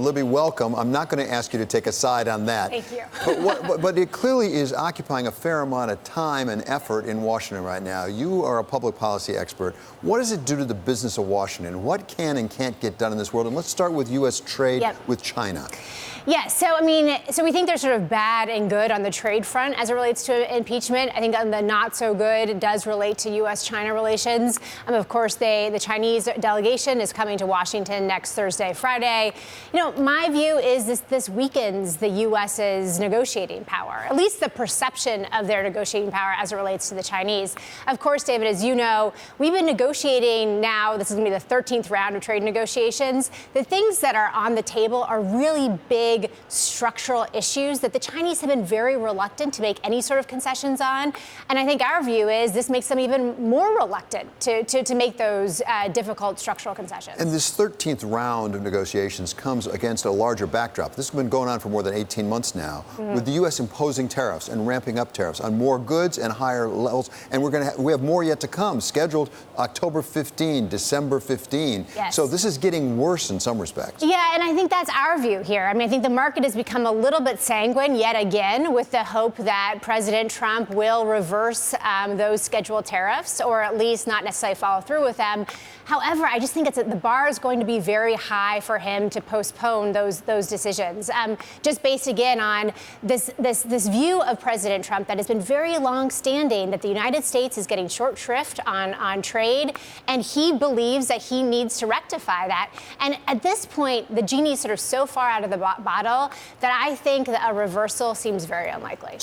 Libby, welcome. I'm not going to ask you to take a side on that. Thank you. But it clearly is occupying a fair amount of time and effort in Washington right now. You are a public policy expert. What does it do to the business of Washington? What can and can't get done in this world? And let's start with U.S. trade with China. Yes, so we think there's sort of bad and good on the trade front as it relates to impeachment. I think on the not so good, it does relate to U.S.-China relations. Of course, the Chinese delegation is coming to Washington next Thursday, Friday. My view is this weakens the U.S.'s negotiating power, at least the perception of their negotiating power as it relates to the Chinese. Of course, David, as you know, we've been negotiating now. This is going to be the 13th round of trade negotiations. The things that are on the table are really big structural issues that the Chinese have been very reluctant to make any sort of concessions on. And I think our view is this makes them even more reluctant to make those difficult structural concessions. And this 13th round of negotiations comes against a larger backdrop. This has been going on for more than 18 months now, with the U.S. imposing tariffs and ramping up tariffs on more goods and higher levels. And we have more yet to come, scheduled October 15, December 15. Yes. So this is getting worse in some respects. Yeah, and I think that's our view here. I think the market has become a little bit sanguine yet again with the hope that President Trump will reverse those scheduled tariffs, or at least not necessarily follow through with them. However, I just think the bar is going to be very high for him to postpone those decisions. Just based again on this view of President Trump that has been very long-standing, that the United States is getting short shrift on trade, and he believes that he needs to rectify that. And at this point, the genie is sort of so far out of the bottle that I think that a reversal seems very unlikely.